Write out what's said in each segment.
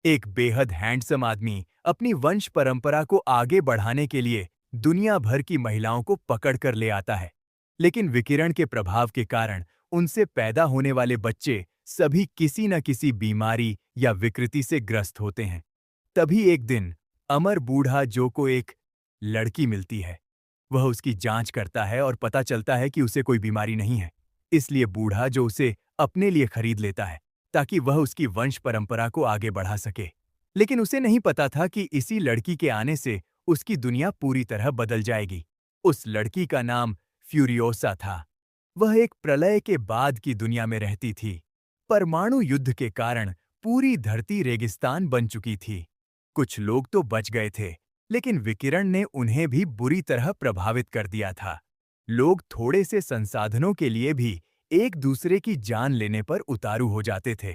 एक बेहद हैंडसम आदमी अपनी वंश परंपरा को आगे बढ़ाने के लिए दुनिया भर की महिलाओं को पकड़ कर ले आता है। लेकिन विकिरण के प्रभाव के कारण उनसे पैदा होने वाले बच्चे सभी किसी न किसी बीमारी या विकृति से ग्रस्त होते हैं। तभी एक दिन अमर बूढ़ा जो को एक लड़की मिलती है। वह उसकी जांच करता है और पता चलता है कि उसे कोई बीमारी नहीं है। इसलिए बूढ़ा जो उसे अपने लिए खरीद लेता है ताकि वह उसकी वंश परंपरा को आगे बढ़ा सके। लेकिन उसे नहीं पता था कि इसी लड़की के आने से उसकी दुनिया पूरी तरह बदल जाएगी। उस लड़की का नाम फ्यूरियोसा था। वह एक प्रलय के बाद की दुनिया में रहती थी। परमाणु युद्ध के कारण पूरी धरती रेगिस्तान बन चुकी थी। कुछ लोग तो बच गए थे, लेकिन विकिरण ने उन्हें भी बुरी तरह प्रभावित कर दिया था। लोग थोड़े से संसाधनों के लिए भी एक दूसरे की जान लेने पर उतारू हो जाते थे।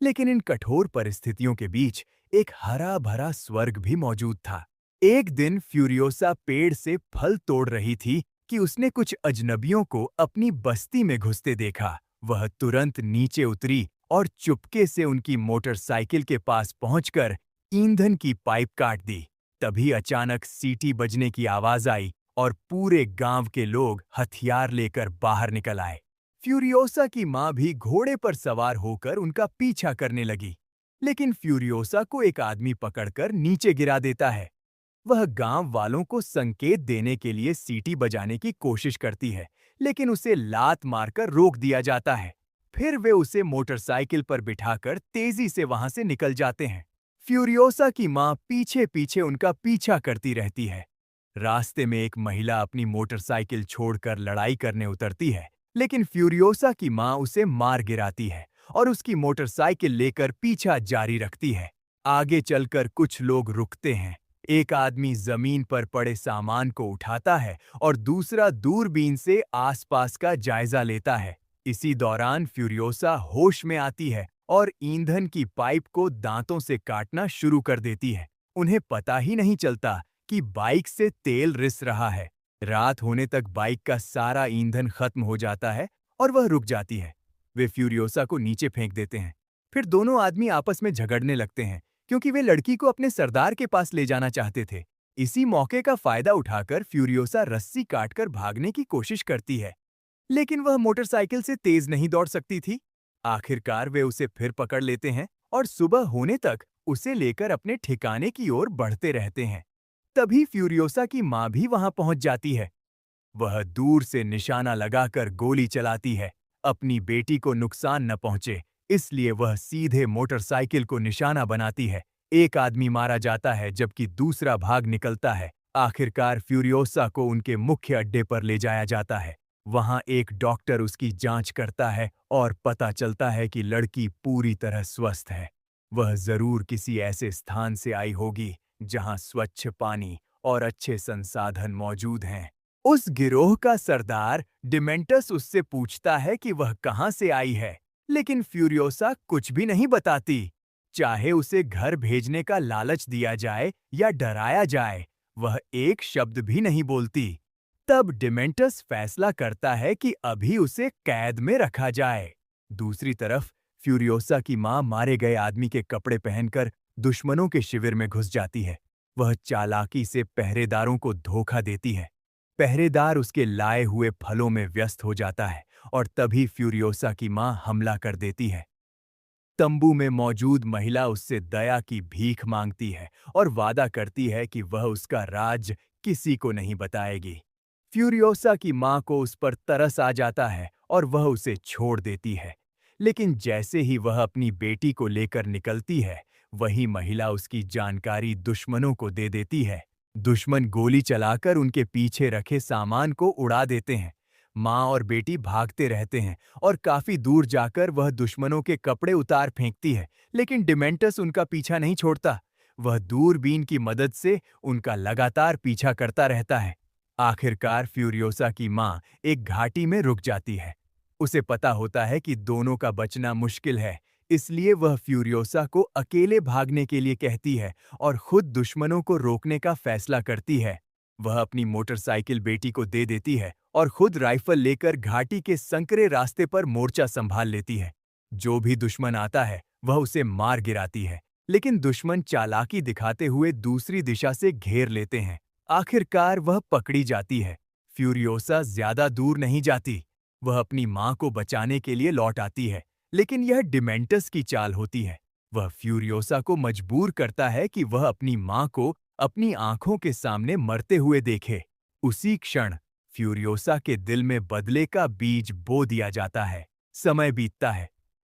लेकिन इन कठोर परिस्थितियों के बीच एक हरा भरा स्वर्ग भी मौजूद था। एक दिन फ्यूरियोसा पेड़ से फल तोड़ रही थी कि उसने कुछ अजनबियों को अपनी बस्ती में घुसते देखा। वह तुरंत नीचे उतरी और चुपके से उनकी मोटरसाइकिल के पास पहुंचकर ईंधन की पाइप काट दी। तभी अचानक सीटी बजने की आवाज आई और पूरे गांव के लोग हथियार लेकर बाहर निकल आए। फ्यूरियोसा की मां भी घोड़े पर सवार होकर उनका पीछा करने लगी। लेकिन फ्यूरियोसा को एक आदमी पकड़कर नीचे गिरा देता है। वह गांव वालों को संकेत देने के लिए सीटी बजाने की कोशिश करती है, लेकिन उसे लात मारकर रोक दिया जाता है। फिर वे उसे मोटरसाइकिल पर बिठाकर तेजी से वहां से निकल जाते हैं। फ्यूरियोसा की मां पीछे पीछे उनका पीछा करती रहती है। रास्ते में एक महिला अपनी मोटरसाइकिल छोड़कर लड़ाई करने उतरती है, लेकिन फ्यूरियोसा की मां उसे मार गिराती है और उसकी मोटरसाइकिल लेकर पीछा जारी रखती है। आगे चलकर कुछ लोग रुकते हैं। एक आदमी जमीन पर पड़े सामान को उठाता है और दूसरा दूरबीन से आसपास का जायजा लेता है। इसी दौरान फ्यूरियोसा होश में आती है और ईंधन की पाइप को दांतों से काटना शुरू कर देती है। उन्हें पता ही नहीं चलता कि बाइक से तेल रिस रहा है। रात होने तक बाइक का सारा ईंधन खत्म हो जाता है और वह रुक जाती है। वे फ्यूरियोसा को नीचे फेंक देते हैं। फिर दोनों आदमी आपस में झगड़ने लगते हैं, क्योंकि वे लड़की को अपने सरदार के पास ले जाना चाहते थे। इसी मौके का फायदा उठाकर फ्यूरियोसा रस्सी काटकर भागने की कोशिश करती है, लेकिन वह मोटरसाइकिल से तेज नहीं दौड़ सकती थी। आखिरकार वे उसे फिर पकड़ लेते हैं और सुबह होने तक उसे लेकर अपने ठिकाने की ओर बढ़ते रहते हैं। तभी फ्यूरियोसा की मां भी वहां पहुंच जाती है। वह दूर से निशाना लगाकर गोली चलाती है। अपनी बेटी को नुकसान न पहुंचे, इसलिए वह सीधे मोटरसाइकिल को निशाना बनाती है। एक आदमी मारा जाता है जबकि दूसरा भाग निकलता है। आखिरकार फ्यूरियोसा को उनके मुख्य अड्डे पर ले जाया जाता है। वहां एक डॉक्टर उसकी जांच करता है और पता चलता है कि लड़की पूरी तरह स्वस्थ है। वह जरूर किसी ऐसे स्थान से आई होगी जहां स्वच्छ पानी और अच्छे संसाधन मौजूद हैं। उस गिरोह का सरदार डिमेंटस उससे पूछता है कि वह कहां से आई है, लेकिन फ्यूरियोसा कुछ भी नहीं बताती। चाहे उसे घर भेजने का लालच दिया जाए या डराया जाए, वह एक शब्द भी नहीं बोलती। तब डिमेंटस फैसला करता है कि अभी उसे कैद में रखा जाए। दूसरी तरफ फ्यूरियोसा की मां मारे गए आदमी के कपड़े पहनकर दुश्मनों के शिविर में घुस जाती है। वह चालाकी से पहरेदारों को धोखा देती है। पहरेदार उसके लाए हुए फलों में व्यस्त हो जाता है और तभी फ्यूरियोसा की मां हमला कर देती है। तंबू में मौजूद महिला उससे दया की भीख मांगती है और वादा करती है कि वह उसका राज किसी को नहीं बताएगी। फ्यूरियोसा की मां को उस पर तरस आ जाता है और वह उसे छोड़ देती है। लेकिन जैसे ही वह अपनी बेटी को लेकर निकलती है, वही महिला उसकी जानकारी दुश्मनों को दे देती है। दुश्मन गोली चलाकर उनके पीछे रखे सामान को उड़ा देते हैं। मां और बेटी भागते रहते हैं और काफी दूर जाकर वह दुश्मनों के कपड़े उतार फेंकती है, लेकिन डिमेंटस उनका पीछा नहीं छोड़ता। वह दूरबीन की मदद से उनका लगातार पीछा करता रहता है। आखिरकार फ्यूरियोसा की मां एक घाटी में रुक जाती है। उसे पता होता है कि दोनों का बचना मुश्किल है, इसलिए वह फ्यूरियोसा को अकेले भागने के लिए कहती है और खुद दुश्मनों को रोकने का फैसला करती है। वह अपनी मोटरसाइकिल बेटी को दे देती है और खुद राइफल लेकर घाटी के संकरे रास्ते पर मोर्चा संभाल लेती है। जो भी दुश्मन आता है, वह उसे मार गिराती है। लेकिन दुश्मन चालाकी दिखाते हुए दूसरी दिशा से घेर लेते हैं। आखिरकार वह पकड़ी जाती है। फ्यूरियोसा ज्यादा दूर नहीं जाती। वह अपनी मां को बचाने के लिए लौट आती है, लेकिन यह डिमेंटस की चाल होती है। वह फ्यूरियोसा को मजबूर करता है कि वह अपनी मां को अपनी आंखों के सामने मरते हुए देखे। उसी क्षण फ्यूरियोसा के दिल में बदले का बीज बो दिया जाता है। समय बीतता है।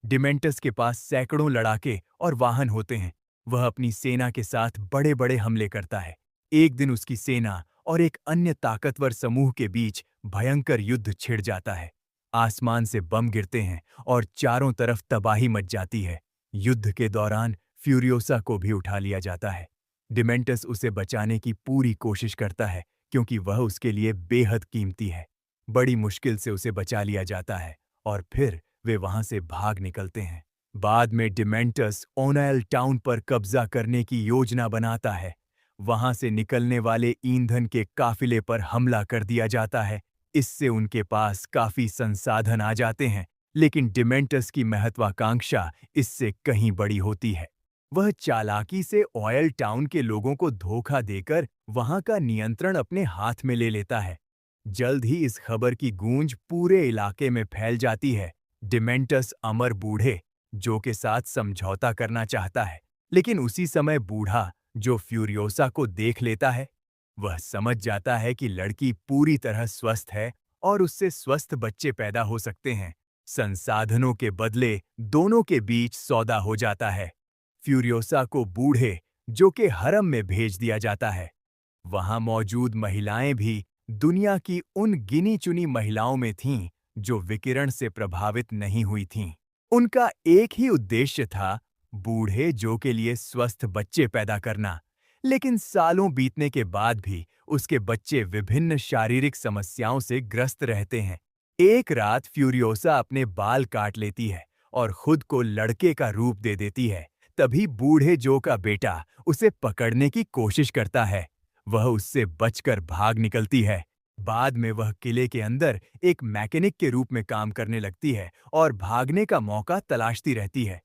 डिमेंटस के पास सैकड़ों लड़ाके और वाहन होते हैं। वह अपनी सेना के साथ बड़े बड़े हमले करता है। एक दिन उसकी सेना और एक अन्य ताकतवर समूह के बीच भयंकर युद्ध छिड़ जाता है। आसमान से बम गिरते हैं और चारों तरफ तबाही मच जाती है। युद्ध के दौरान फ्यूरियोसा को भी उठा लिया जाता है। डिमेंटस उसे बचाने की पूरी कोशिश करता है, क्योंकि वह उसके लिए बेहद कीमती है। बड़ी मुश्किल से उसे बचा लिया जाता है और फिर वे वहां से भाग निकलते हैं। बाद में डिमेंटस ओनाइल टाउन पर कब्जा करने की योजना बनाता है। वहां से निकलने वाले ईंधन के काफिले पर हमला कर दिया जाता है। इससे उनके पास काफी संसाधन आ जाते हैं, लेकिन डिमेंटस की महत्वाकांक्षा इससे कहीं बड़ी होती है। वह चालाकी से ऑयल टाउन के लोगों को धोखा देकर वहां का नियंत्रण अपने हाथ में ले लेता है। जल्द ही इस खबर की गूंज पूरे इलाके में फैल जाती है। डिमेंटस अमर बूढ़े जो के साथ समझौता करना चाहता है, लेकिन उसी समय बूढ़ा जो फ्यूरियोसा को देख लेता है, वह समझ जाता है कि लड़की पूरी तरह स्वस्थ है और उससे स्वस्थ बच्चे पैदा हो सकते हैं। संसाधनों के बदले दोनों के बीच सौदा हो जाता है। फ्यूरियोसा को बूढ़े जो के हरम में भेज दिया जाता है। वहां मौजूद महिलाएं भी दुनिया की उन गिनी चुनी महिलाओं में थीं जो विकिरण से प्रभावित नहीं हुई थीं। उनका एक ही उद्देश्य था, बूढ़े जो के लिए स्वस्थ बच्चे पैदा करना। लेकिन सालों बीतने के बाद भी उसके बच्चे विभिन्न शारीरिक समस्याओं से ग्रस्त रहते हैं। एक रात फ्यूरियोसा अपने बाल काट लेती है और खुद को लड़के का रूप दे देती है। तभी बूढ़े जो का बेटा उसे पकड़ने की कोशिश करता है। वह उससे बचकर भाग निकलती है। बाद में वह किले के अंदर एक मैकेनिक के रूप में काम करने लगती है और भागने का मौका तलाशती रहती है।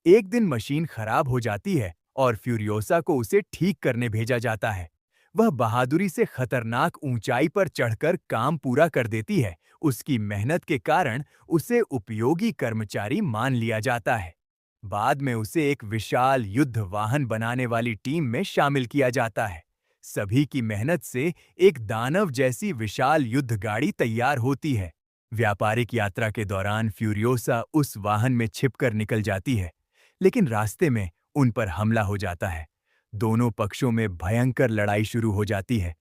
एक दिन मशीन खराब हो जाती है और फ्यूरियोसा को उसे ठीक करने भेजा जाता है। वह बहादुरी से खतरनाक ऊंचाई पर चढ़कर काम पूरा कर देती है। उसकी मेहनत के कारण उसे उपयोगी कर्मचारी मान लिया जाता है। बाद में उसे एक विशाल युद्ध वाहन बनाने वाली टीम में शामिल किया जाता है। सभी की मेहनत से एक दानव जैसी विशाल युद्ध गाड़ी तैयार होती है। व्यापारिक यात्रा के दौरान फ्यूरियोसा उस वाहन में छिपकर निकल जाती है, लेकिन रास्ते में उन पर हमला हो जाता है। दोनों पक्षों में भयंकर लड़ाई शुरू हो जाती है।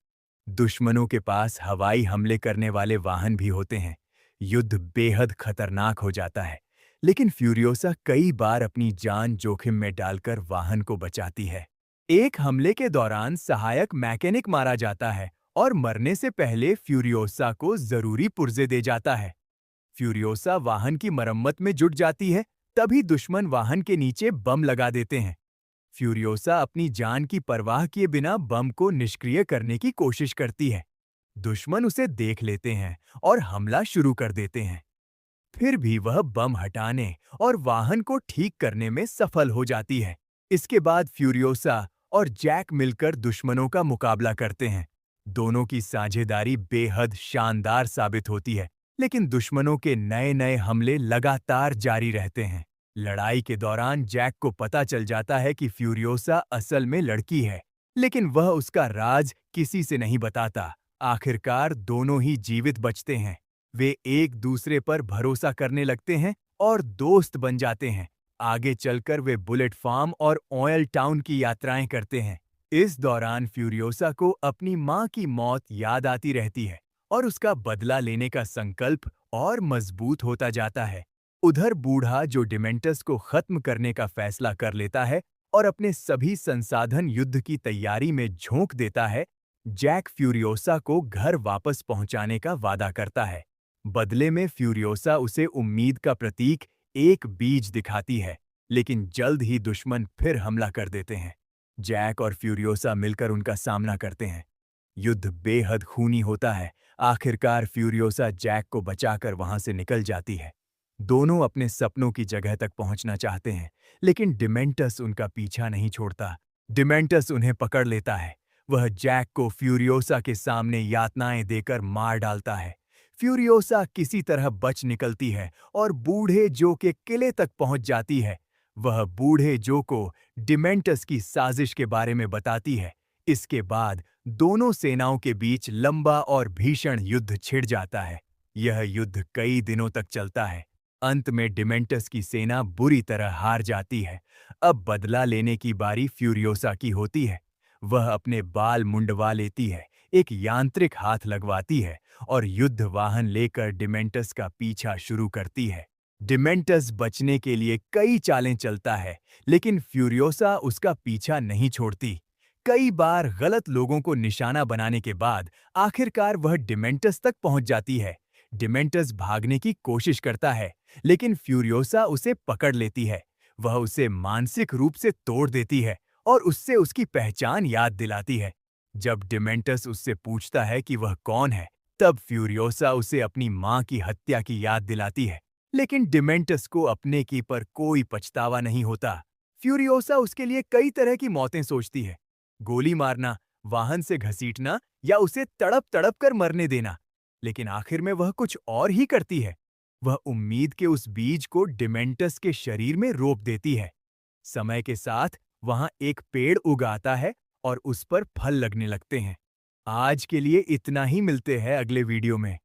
दुश्मनों के पास हवाई हमले करने वाले वाहन भी होते हैं। युद्ध बेहद खतरनाक हो जाता है, लेकिन फ्यूरियोसा कई बार अपनी जान जोखिम में डालकर वाहन को बचाती है। एक हमले के दौरान सहायक मैकेनिक मारा जाता है और मरने से पहले फ्यूरियोसा को जरूरी पुर्जे दे जाता है। फ्यूरियोसा वाहन की मरम्मत में जुट जाती है, तभी दुश्मन वाहन के नीचे बम लगा देते हैं। फ्यूरियोसा अपनी जान की परवाह किए बिना बम को निष्क्रिय करने की कोशिश करती है। दुश्मन उसे देख लेते हैं और हमला शुरू कर देते हैं। फिर भी वह बम हटाने और वाहन को ठीक करने में सफल हो जाती है। इसके बाद फ्यूरियोसा और जैक मिलकर दुश्मनों का मुकाबला करते हैं। दोनों की साझेदारी बेहद शानदार साबित होती है, लेकिन दुश्मनों के नए नए हमले लगातार जारी रहते हैं। लड़ाई के दौरान जैक को पता चल जाता है कि फ्यूरियोसा असल में लड़की है, लेकिन वह उसका राज किसी से नहीं बताता। आखिरकार दोनों ही जीवित बचते हैं। वे एक दूसरे पर भरोसा करने लगते हैं और दोस्त बन जाते हैं। आगे चलकर वे बुलेट फार्म और ऑयल टाउन की यात्राएं करते हैं। इस दौरान फ्यूरियोसा को अपनी मां की मौत याद आती रहती है और उसका बदला लेने का संकल्प और मजबूत होता जाता है। उधर बूढ़ा जो डिमेंटस को खत्म करने का फैसला कर लेता है और अपने सभी संसाधन युद्ध की तैयारी में झोंक देता है, जैक फ्यूरियोसा को घर वापस पहुंचाने का वादा करता है। बदले में फ्यूरियोसा उसे उम्मीद का प्रतीक एक बीज दिखाती है, लेकिन जल्द ही दुश्मन फिर हमला कर देते हैं। जैक और फ्यूरियोसा मिलकर उनका सामना करते हैं। युद्ध बेहद खूनी होता है। आखिरकार फ्यूरियोसा जैक को बचाकर वहां से निकल जाती है। दोनों अपने सपनों की जगह तक पहुंचना चाहते हैं, लेकिन डिमेंटस उनका पीछा नहीं छोड़ता। डिमेंटस उन्हें पकड़ लेता है। वह जैक को फ्यूरियोसा के सामने यातनाएं देकर मार डालता है। फ्यूरियोसा किसी तरह बच निकलती है और बूढ़े जो के किले तक पहुंच जाती है। वह बूढ़े जो को डिमेंटस की साजिश के बारे में बताती है। इसके बाद दोनों सेनाओं के बीच लंबा और भीषण युद्ध छिड़ जाता है। यह युद्ध कई दिनों तक चलता है। अंत में डिमेंटस की सेना बुरी तरह हार जाती है। अब बदला लेने की बारी फ्यूरियोसा की होती है। वह अपने बाल मुंडवा लेती है, एक यांत्रिक हाथ लगवाती है और युद्ध वाहन लेकर डिमेंटस का पीछा शुरू करती है। डिमेंटस बचने के लिए कई चालें चलता है, लेकिन फ्यूरियोसा उसका पीछा नहीं छोड़ती। कई बार गलत लोगों को निशाना बनाने के बाद आखिरकार वह डिमेंटस तक पहुंच जाती है। डिमेंटस भागने की कोशिश करता है, लेकिन फ्यूरियोसा उसे पकड़ लेती है। वह उसे मानसिक रूप से तोड़ देती है और उससे उसकी पहचान याद दिलाती है। जब डिमेंटस उससे पूछता है कि वह कौन है, तब फ्यूरियोसा उसे अपनी मां की हत्या की याद दिलाती है। लेकिन डिमेंटस को अपने की पर कोई पछतावा नहीं होता। फ्यूरियोसा उसके लिए कई तरह की मौतें सोचती है। गोली मारना, वाहन से घसीटना या उसे तड़प तड़प कर मरने देना। लेकिन आखिर में वह कुछ और ही करती है। वह उम्मीद के उस बीज को डिमेंटस के शरीर में रोप देती है। समय के साथ वहां एक पेड़ उगाता है और उस पर फल लगने लगते हैं। आज के लिए इतना ही, मिलते हैं अगले वीडियो में।